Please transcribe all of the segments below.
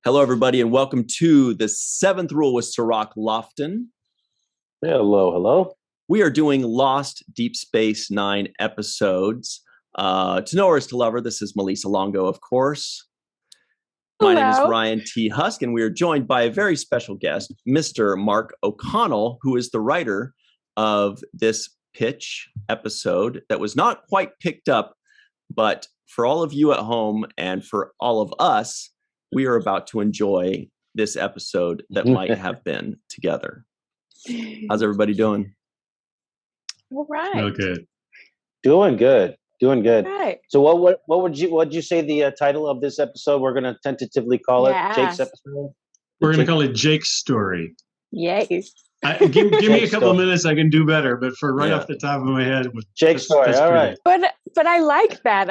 Hello, everybody, and welcome to the Seventh Rule with Sirach Lofton. Hello, hello. We are doing Lost Deep Space Nine episodes. To know her is to love her. This is Melissa Longo, of course. My name is Ryan T. Husk, and we are joined by a very special guest, Mr. Mark O'Connell, who is the writer of this pitch episode that was not quite picked up, but for all of you at home and for all of us, we are about to enjoy this episode that might have been together. How's everybody doing? All right. Okay. Doing good. Right. So what'd you say the title of this episode? We're gonna tentatively call it Jake's episode. We're gonna call it Jake's story. Yay. Give me a couple of minutes, I can do better. But for off the top of my head, with Jake's story. All right. But I like that.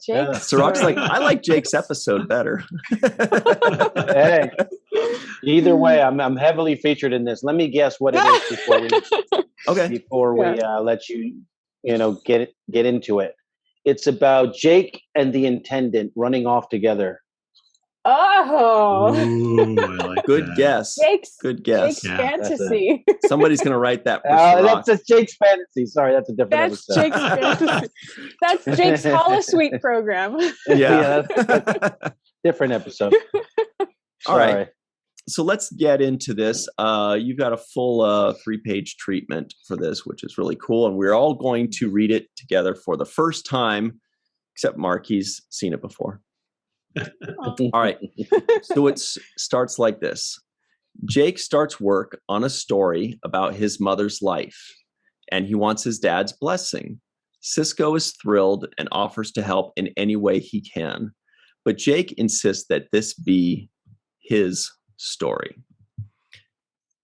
Jake. Yeah. Sirach's like, I like Jake's episode better. Hey, either way, I'm heavily featured in this. Let me guess what it is before we let you get into it. It's about Jake and the Intendant running off together. Oh, ooh, I like good that. guess. Good guess. Jake's fantasy. Somebody's gonna write that. For that's a Jake's fantasy. Sorry, that's a different That's episode. Jake's fantasy. That's Jake's Holosuite program. Yeah, that's different episode. All right. So let's get into this. You've got a full 3-page treatment for this, which is really cool. And we're all going to read it together for the first time, except Mark, he's seen it before. All right. So it starts like this. Jake starts work on a story about his mother's life, and he wants his dad's blessing. Cisco is thrilled and offers to help in any way he can. But Jake insists that this be his story.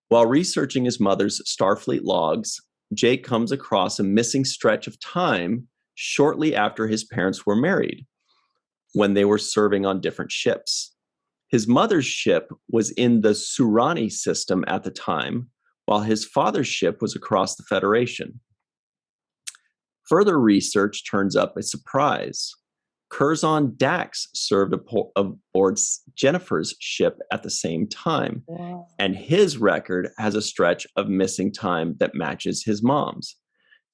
While researching his mother's Starfleet logs, Jake comes across a missing stretch of time shortly after his parents were married, when they were serving on different ships. His mother's ship was in the Surani system at the time, while his father's ship was across the Federation. Further research turns up a surprise. Curzon Dax served aboard Jennifer's ship at the same time, and his record has a stretch of missing time that matches his mom's.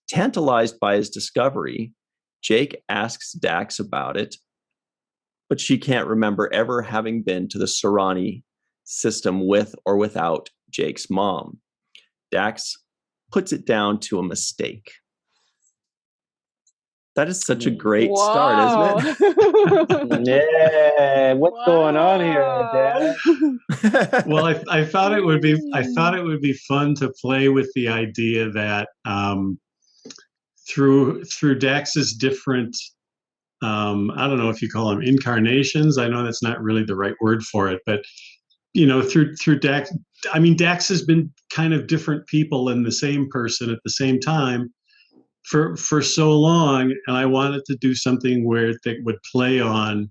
Tantalized by his discovery, Jake asks Dax about it, but she can't remember ever having been to the Surani system with or without Jake's mom. Dax puts it down to a mistake. That is such a great start, isn't it? Yeah, what's going on here, Dad? Well, I thought it would be fun to play with the idea that through Dax's different I don't know if you call them incarnations. I know that's not really the right word for it, but through Dax, I mean, Dax has been kind of different people in the same person at the same time for so long, and I wanted to do something where that would play on,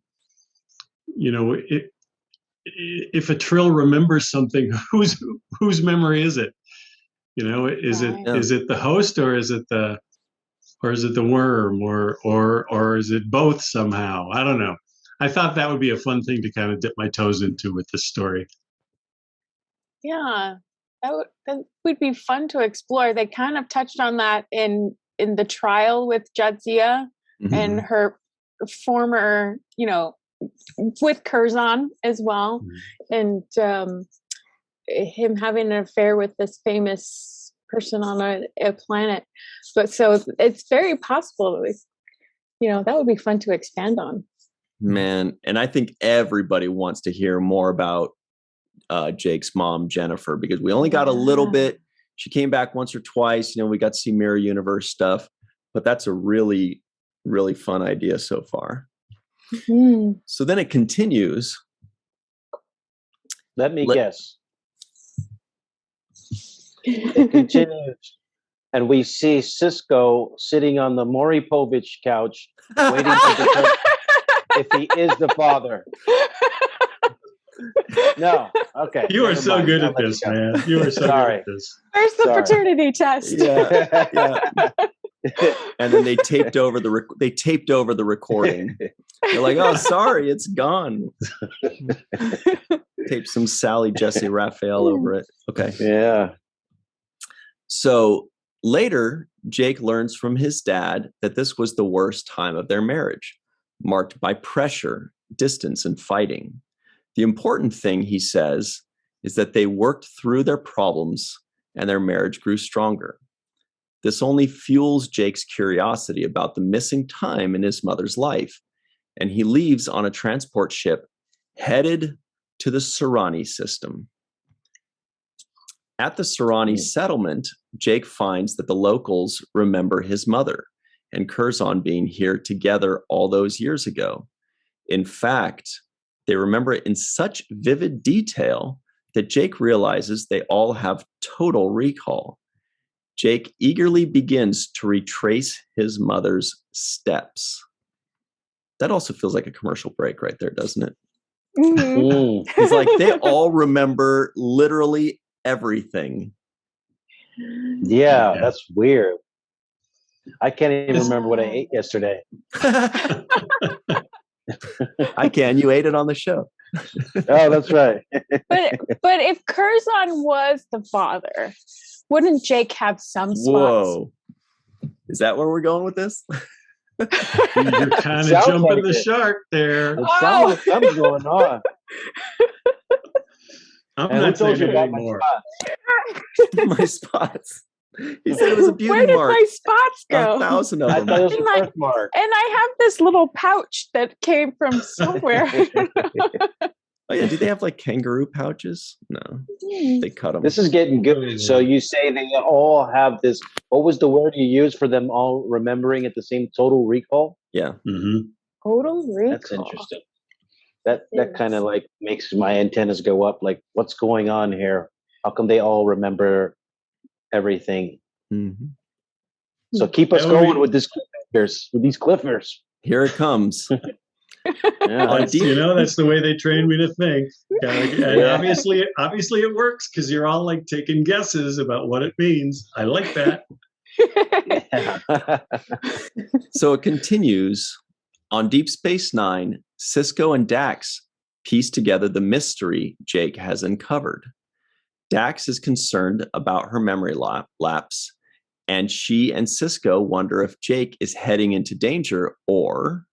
if a Trill remembers something, whose memory is it? Is it the host, or is it the worm, or is it both somehow? I don't know. I thought that would be a fun thing to kind of dip my toes into with this story. Yeah, that would be fun to explore. They kind of touched on that in the trial with Jadzia and her former, with Curzon as well, and him having an affair with this famous person on a planet. But so it's very possible that would be fun to expand on. Man, and I think everybody wants to hear more about Jake's mom, Jennifer, because we only got a little bit. She came back once or twice. We got to see Mirror Universe stuff, but that's a really, really fun idea so far. Mm-hmm. So then it continues. Let me guess. It continues. And we see Cisco sitting on the Maury Povich couch, waiting to determine if he is the father. No. Okay. You are so good at this, man. You are so good at this. Where's the paternity test? Yeah. And then they taped over the recording. They're like, "Oh, sorry, it's gone." Tape some Sally Jesse Raphael over it. Okay. Yeah. So later, Jake learns from his dad that this was the worst time of their marriage, marked by pressure, distance, and fighting. The important thing, he says, is that they worked through their problems and their marriage grew stronger. This only fuels Jake's curiosity about the missing time in his mother's life, and he leaves on a transport ship headed to the Serrani system. At the Serrani settlement, Jake finds that the locals remember his mother and Curzon being here together all those years ago. In fact, they remember it in such vivid detail that Jake realizes they all have total recall. Jake eagerly begins to retrace his mother's steps. That also feels like a commercial break right there, doesn't it? Mm-hmm. He's like, they all remember literally everything. Yeah, that's weird. I can't even remember what I ate yesterday. I can. You ate it on the show. Oh, that's right. But if Curzon was the father, wouldn't Jake have some spots? Whoa. Is that where we're going with this? You're kind of jumping the shark there. Something's going on. I'm not saying it anymore. My spots. He said it was a beauty Where did mark. my spots go? 1,000 of I them. thought it was a birthmark. And I have this little pouch that came from somewhere. Oh yeah, do they have like kangaroo pouches? No, they cut them. This is getting good. So you say they all have this. What was the word you used for them all remembering at the same total recall? Yeah. Mm-hmm. Total recall. That's interesting. That kind of like makes my antennas go up. Like, what's going on here? How come they all remember everything? Mm-hmm. So keep us going with these cliffers. Here it comes. Yeah. That's the way they trained me to think. And obviously it works because you're all like taking guesses about what it means. I like that. So it continues. On Deep Space Nine, Sisko and Dax piece together the mystery Jake has uncovered. Dax is concerned about her memory lapse, and she and Sisko wonder if Jake is heading into danger or ...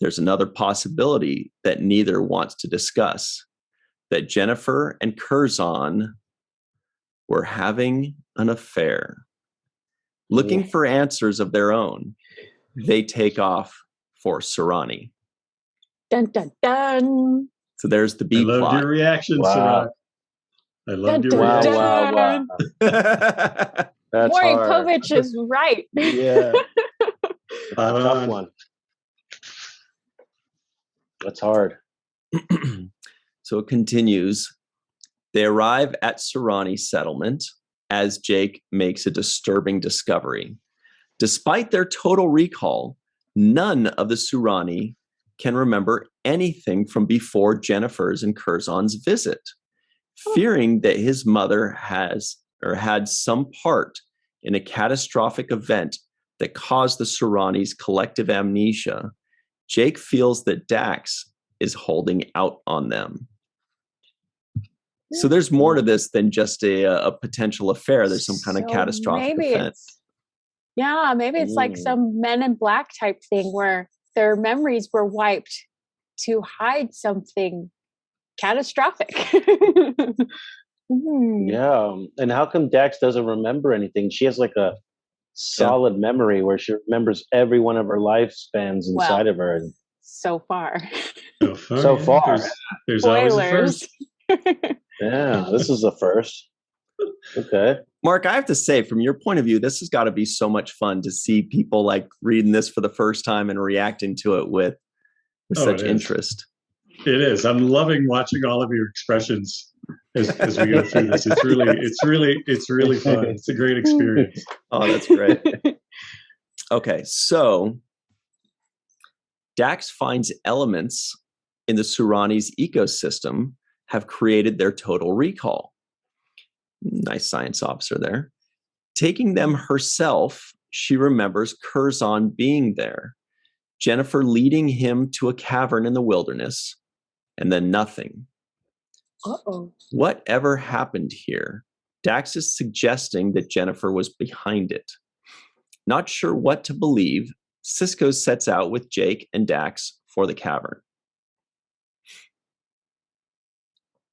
There's another possibility that neither wants to discuss, that Jennifer and Curzon were having an affair. Looking for answers of their own, they take off for Serrani. Dun, dun, dun. So there's the B plot. I loved your reaction, Sarah. I loved your reaction. Wow. That's Maury hard. Povich is right. Yeah. Tough one. That's hard. So it continues. They arrive at Serrani settlement as Jake makes a disturbing discovery. Despite their total recall, none of the Serrani can remember anything from before Jennifer's and Curzon's visit. Fearing that his mother had some part in a catastrophic event that caused the Serrani's collective amnesia, Jake feels that Dax is holding out on them. So there's more to this than just a potential affair. There's some kind of catastrophic event. Maybe it's like some Men in Black type thing where their memories were wiped to hide something catastrophic. Yeah. And how come Dax doesn't remember anything? She has like a solid memory where she remembers every one of her lifespans inside of her. So far. So far. There's always a first. Yeah, this is the first. Okay. Mark, I have to say, from your point of view, this has got to be so much fun to see people like reading this for the first time and reacting to it with such interest. It is. I'm loving watching all of your expressions as we go through this. It's really fun. It's a great experience. Oh, that's great. Okay, so Dax finds elements in the Serrani's ecosystem have created their total recall. Nice science officer there. Taking them herself, she remembers Curzon being there, Jennifer leading him to a cavern in the wilderness, and then nothing. Uh-oh. Whatever happened here? Dax is suggesting that Jennifer was behind it. Not sure what to believe, Sisko sets out with Jake and Dax for the cavern.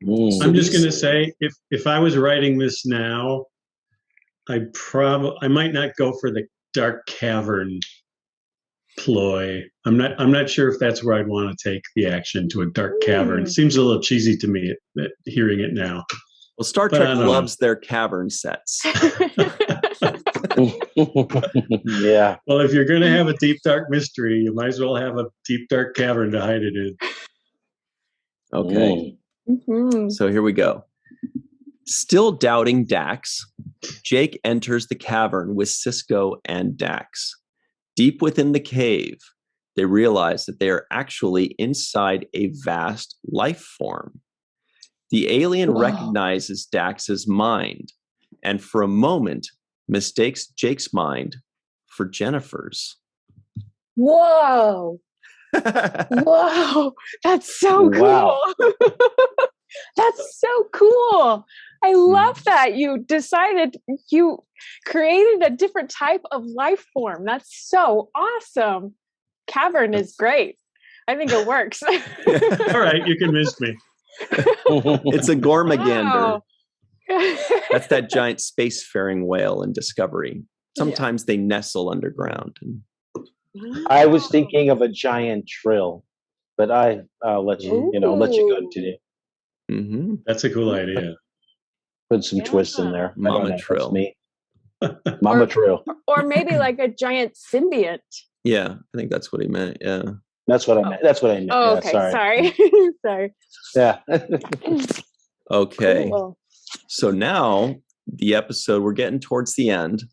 I'm just going to say, if I was writing this now, I might not go for the dark cavern ploy. I'm not sure if that's where I'd want to take the action, to a dark cavern. It seems a little cheesy to me hearing it now. Well, Star Trek loves their cavern sets. Yeah. Well, if you're going to have a deep, dark mystery, you might as well have a deep, dark cavern to hide it in. Okay. So here we go. Still doubting Dax, Jake enters the cavern with Sisko and Dax. Deep within the cave, they realize that they are actually inside a vast life form. The alien recognizes Dax's mind, and for a moment mistakes Jake's mind for Jennifer's. Whoa! Whoa! That's so cool. Wow. That's so cool. I love that you created a different type of life form. That's so awesome. Cavern is great. I think it works. All right, you convinced me. It's a Gormagander. Wow. That's that giant spacefaring whale in Discovery. Sometimes they nestle underground. I was thinking of a giant trill, but I'll let you, let you go today. Mm-hmm. That's a cool idea. Put some twists in there. Mama Trill. Me. Mama Trill. Or maybe like a giant symbiont. Yeah, I think that's what he meant. Yeah. That's what I meant. That's what I meant. Oh, yeah, okay. Sorry. Sorry. Yeah. Okay. Cool. So now the episode, we're getting towards the end.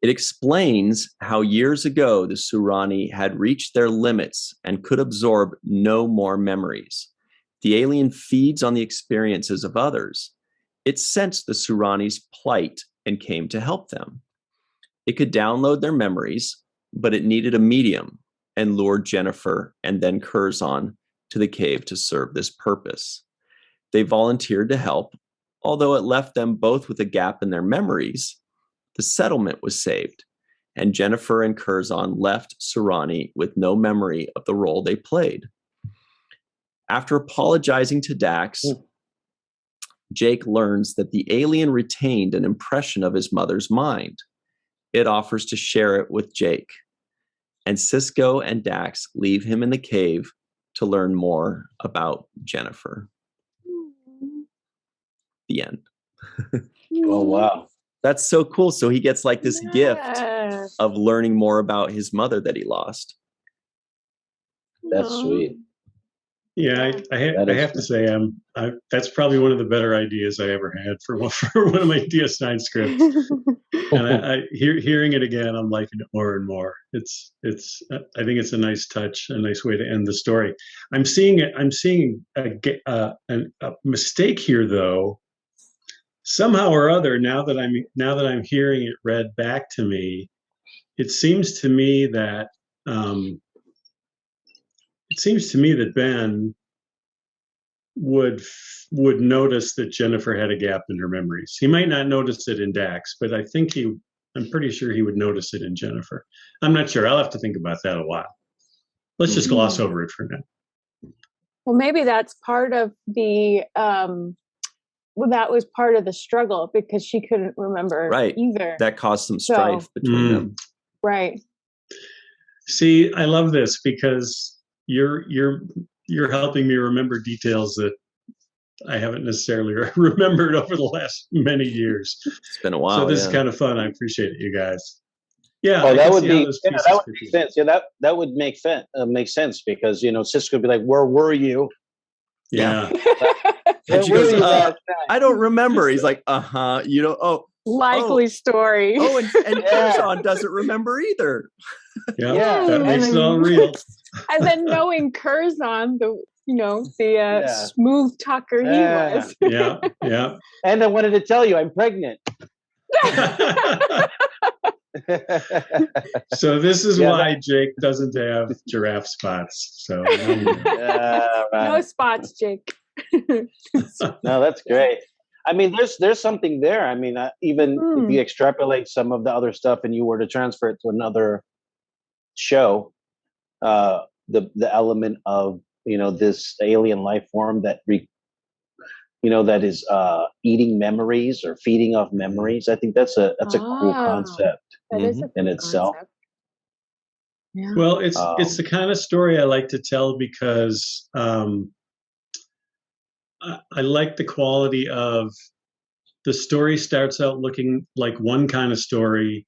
It explains how years ago the Surani had reached their limits and could absorb no more memories. The alien feeds on the experiences of others. It sensed the Surani's plight and came to help them. It could download their memories, but it needed a medium and lured Jennifer and then Curzon to the cave to serve this purpose. They volunteered to help, although it left them both with a gap in their memories. The settlement was saved, and Jennifer and Curzon left Surani with no memory of the role they played. After apologizing to Dax, Jake learns that the alien retained an impression of his mother's mind. It offers to share it with Jake, and Sisko and Dax leave him in the cave to learn more about Jennifer. The end. Oh, wow. That's so cool. So he gets like this gift of learning more about his mother that he lost. That's sweet. Yeah, I have to say, that's probably one of the better ideas I ever had for one of my DS9 scripts. And hearing it again, I'm liking it more and more. I think it's a nice touch, a nice way to end the story. I'm seeing a mistake here, though. Somehow or other, now that I'm hearing it read back to me, it seems to me that Ben would notice that Jennifer had a gap in her memories. He might not notice it in Dax, but I'm pretty sure he would notice it in Jennifer. I'm not sure. I'll have to think about that a while. Let's just gloss over it for now. Well, maybe that's part of the that was part of the struggle, because she couldn't remember either. That caused some strife between them. Right. See, I love this because you're helping me remember details that I haven't necessarily remembered over the last many years. It's been a while. So this is kind of fun. I appreciate it, you guys. Yeah. Oh, that would make sense. Yeah, that would make sense because Sisko would be like, "Where were you?" Yeah. And she goes, I don't remember. He's like, likely story. Oh, and Curzon doesn't remember either. Yeah, that makes it all real. And then knowing Curzon, the smooth talker he was. Yeah. And I wanted to tell you, I'm pregnant. So this is why Jake doesn't have giraffe spots. So no spots, Jake. No, that's great. I mean, there's something there. I mean, even if you extrapolate some of the other stuff and you were to transfer it to another show, the element of this alien life form that that is eating memories or feeding off memories. I think that's a cool concept in itself. Yeah. Well, it's the kind of story I like to tell because I like the quality of the story starts out looking like one kind of story,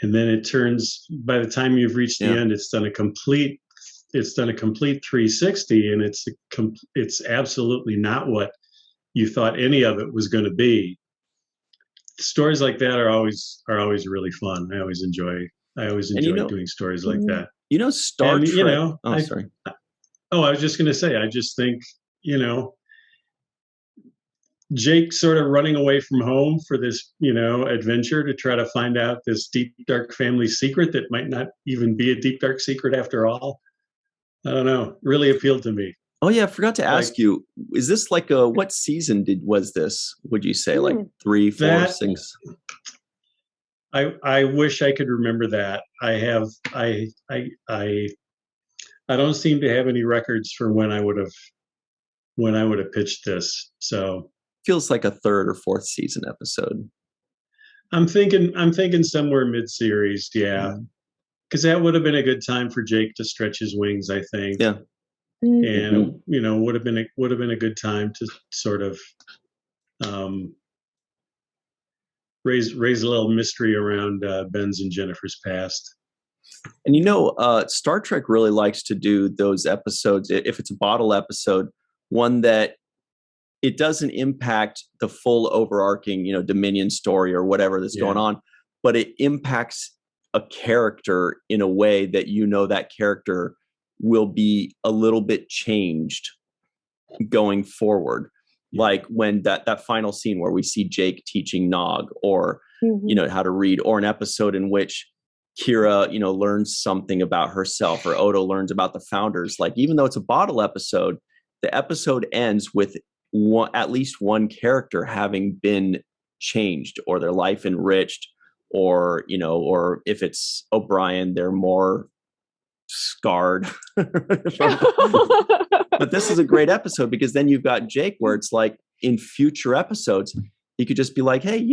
and then it turns, by the time you've reached the end, it's done a complete 360, and it's absolutely not what you thought any of it was going to be. Stories like that are always really fun. I always enjoy doing stories like that. Star Trek. Sorry. I was just going to say, I just think, Jake sort of running away from home for this, adventure to try to find out this deep, dark family secret that might not even be a deep, dark secret after all. I don't know. Really appealed to me. Oh yeah, I forgot to ask you. Is this like what season was this? Would you say like 3, 4, 6? I wish I could remember that. I don't seem to have any records for when I would have pitched this. So feels like a 3rd or 4th season episode. I'm thinking somewhere mid-series, yeah. Because that would have been a good time for Jake to stretch his wings, I think. Yeah. And would have been a good time to sort of raise a little mystery around Ben's and Jennifer's past. And Star Trek really likes to do those episodes, if it's a bottle episode, one that it doesn't impact the full overarching, Dominion story or whatever that's going on, but it impacts a character in a way that that character will be a little bit changed going forward. Like when that final scene where we see Jake teaching Nog or, how to read, or an episode in which Kira, learns something about herself, or Odo learns about the founders. Like, even though it's a bottle episode, the episode ends with at least one character having been changed or their life enriched, or if it's O'Brien, they're more scarred. But this is a great episode because then you've got Jake, where it's like in future episodes, he could just be like, hey,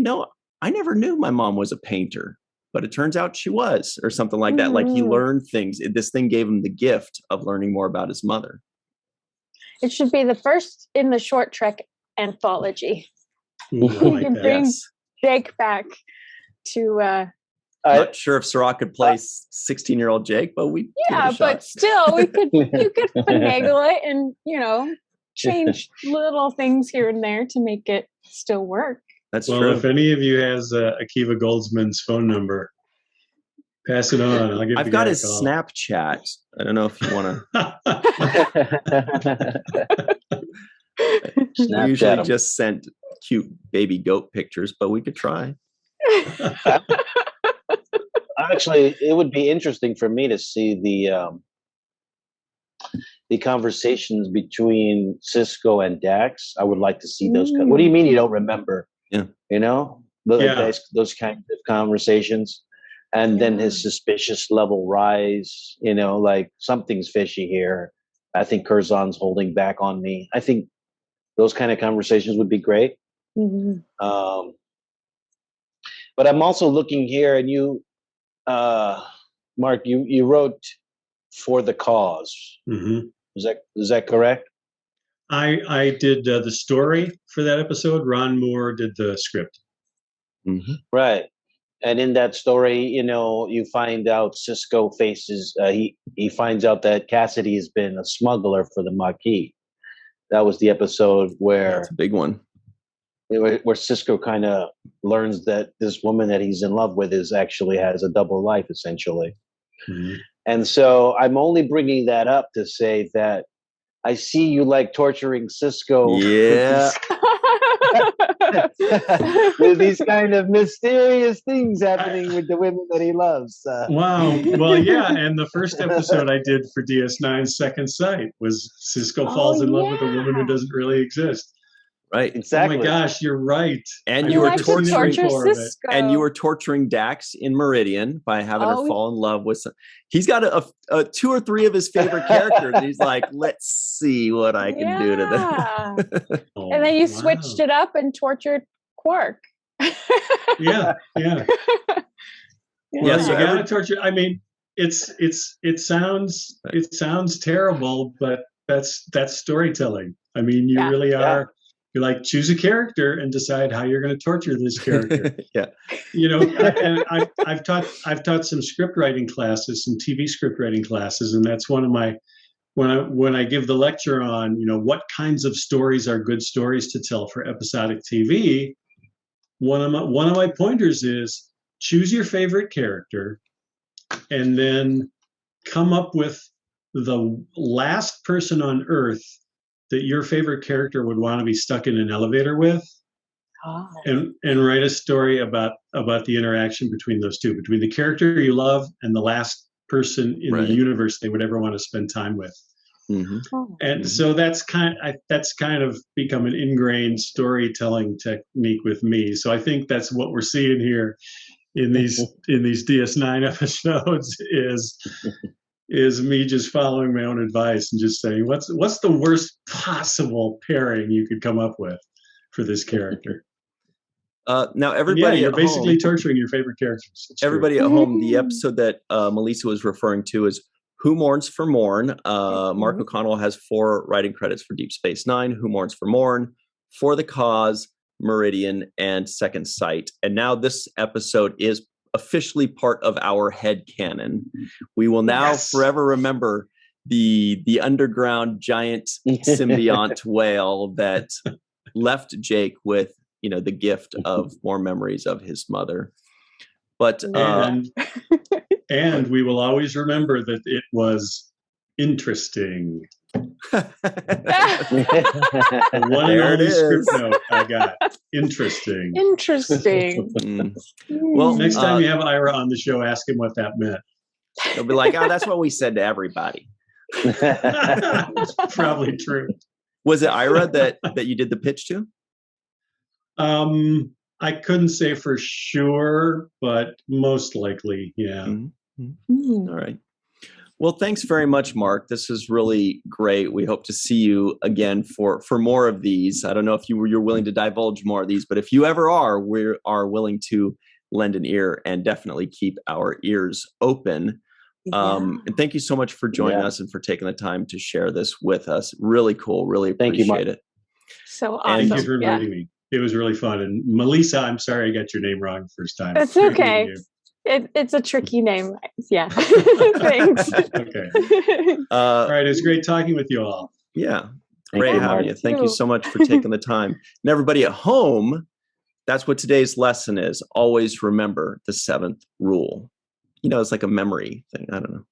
I never knew my mom was a painter, but it turns out she was, or something like that. Like, he learned things. This thing gave him the gift of learning more about his mother. It should be the first in the Short Trek anthology. Ooh, You can bring Jake back to. Not sure if Sirach could play 16-year-old Jake, but we but still, you could finagle it and change little things here and there to make it still work. That's true. Well, if any of you has Akiva Goldsman's phone number, pass it on. I've got his Snapchat. I don't know if you want to. I usually just sent cute baby goat pictures, but we could try. Actually, it would be interesting for me to see the conversations between Sisko and Dax. I would like to see those. What do you mean you don't remember? Yeah. Those kinds of conversations. And then his suspicious level rise, like something's fishy here. I think Curzon's holding back on me. I think those kind of conversations would be great. But I'm also looking here, and you, Mark, you wrote For the Cause. Is that correct? I did the story for that episode. Ron Moore did the script. Right. And in that story, you find out Sisko faces, he finds out that Cassidy has been a smuggler for the Maquis. That was the episode where... That's a big one. Where Sisko kind of learns that this woman that he's in love with actually has a double life, essentially. And so I'm only bringing that up to say that I see you like torturing Sisko. Yeah. with these kind of mysterious things happening with the women that he loves. Wow. Well, yeah. And the first episode I did for DS9 Second Sight was Cisco falls in love with a woman who doesn't really exist. Right. Exactly. Oh my gosh, you're right. And you were torturing Cisco. And you were torturing Dax in Meridian by having her fall in love with some. He's got a 2 or 3 of his favorite characters. And he's like, let's see what I can do to them. And then you switched it up and tortured Quark. Yeah. Well, so you gotta torture. I mean, it sounds terrible, but that's storytelling. I mean, you really are. You like choose a character and decide how you're going to torture this character. You know, and I've taught some script writing classes, some TV script writing classes, and that's one of my when I give the lecture on, you know, what kinds of stories are good stories to tell for episodic TV. One of my pointers is choose your favorite character, and then come up with the last person on Earth that your favorite character would want to be stuck in an elevator with, and write a story about the interaction between those two, between the character you love and the last person in the universe they would ever want to spend time with. And so that's kind of become an ingrained storytelling technique with me. So I think that's what we're seeing here in these DS9 episodes is me just following my own advice and just saying, what's the worst possible pairing you could come up with for this character? Now, everybody, you're basically torturing your favorite characters. Everybody at home, the episode that Melissa was referring to is Who Mourns for Morn. Mark O'Connell has 4 writing credits for Deep Space Nine: Who Mourns for Morn, For the Cause, Meridian, and Second Sight. And now this episode is officially part of our head canon. We will now forever remember the underground giant symbiont whale that left Jake with, you know, the gift of more memories of his mother. But and we will always remember that it was interesting. One and only script note I got. Interesting. Well, next time you have Ira on the show, ask him what that meant. He'll be like, "Oh, that's what we said to everybody." It's probably true. Was it Ira that you did the pitch to? I couldn't say for sure, but most likely, yeah. All right. Well, thanks very much, Mark. This is really great. We hope to see you again for more of these. I don't know if you're willing to divulge more of these, but if you ever are, we are willing to lend an ear and definitely keep our ears open. And thank you so much for joining us and for taking the time to share this with us. Really cool. Really appreciate it. So awesome. Thank you for inviting me. It was really fun. And Melissa, I'm sorry I got your name wrong the first time. That's okay. It's a tricky name. Yeah. Thanks. Okay. All right. It's great talking with you all. Yeah. Great having you. Thank you so much for taking the time. And everybody at home, that's what today's lesson is. Always remember the 7th rule. You know, it's like a memory thing. I don't know.